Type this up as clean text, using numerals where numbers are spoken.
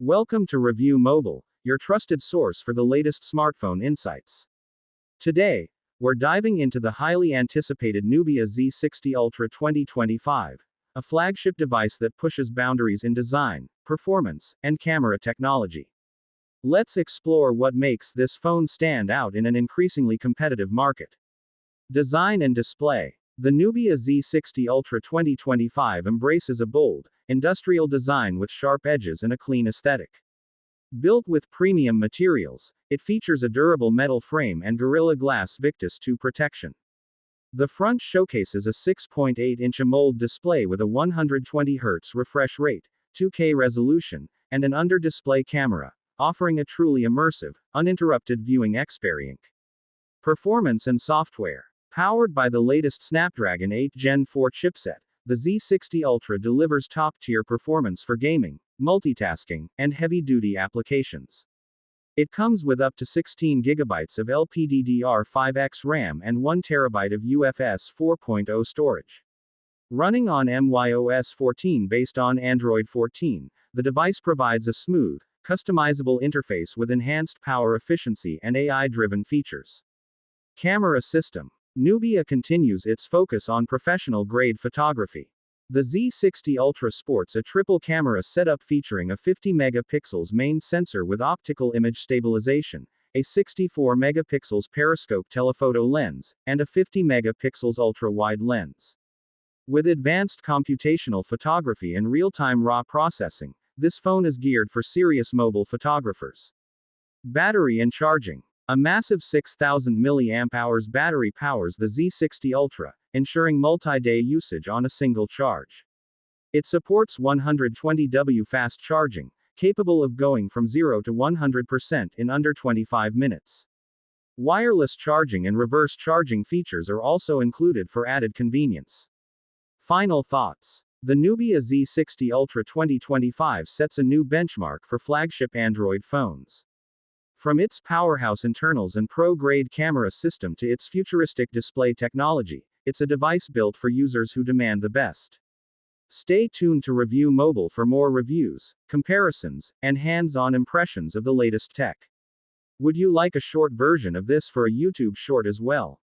Welcome to ReviewMobile, your trusted source for the latest smartphone insights. Today, we're diving into the highly anticipated Nubia Z60 Ultra 2025, a flagship device that pushes boundaries in design, performance, and camera technology. Let's explore what makes this phone stand out in an increasingly competitive market. Design and display. The Nubia Z60 Ultra 2025 embraces a bold, industrial design with sharp edges and a clean aesthetic. Built with premium materials, it features a durable metal frame and Gorilla Glass Victus 2 protection. The front showcases a 6.8-inch AMOLED display with a 120Hz refresh rate, 2K resolution, and an under-display camera, offering a truly immersive, uninterrupted viewing experience. Performance and software. Powered by the latest Snapdragon 8 Gen 4 chipset, the Z60 Ultra delivers top-tier performance for gaming, multitasking, and heavy-duty applications. It comes with up to 16 GB of LPDDR5X RAM and 1 TB of UFS 4.0 storage. Running on MyOS 14 based on Android 14, the device provides a smooth, customizable interface with enhanced power efficiency and AI-driven features. Camera system. Nubia continues its focus on professional-grade photography. The Z60 Ultra sports a triple camera setup featuring a 50-megapixels main sensor with optical image stabilization, a 64-megapixels periscope telephoto lens, and a 50-megapixels ultra-wide lens. With advanced computational photography and real-time RAW processing, this phone is geared for serious mobile photographers. Battery and charging. A massive 6,000 mAh battery powers the Z60 Ultra, ensuring multi-day usage on a single charge. It supports 120W fast charging, capable of going from 0 to 100% in under 25 minutes. Wireless charging and reverse charging features are also included for added convenience. Final thoughts. The Nubia Z60 Ultra 2025 sets a new benchmark for flagship Android phones. From its powerhouse internals and pro-grade camera system to its futuristic display technology, it's a device built for users who demand the best. Stay tuned to ReviewMobile for more reviews, comparisons, and hands-on impressions of the latest tech. Would you like a short version of this for a YouTube short as well?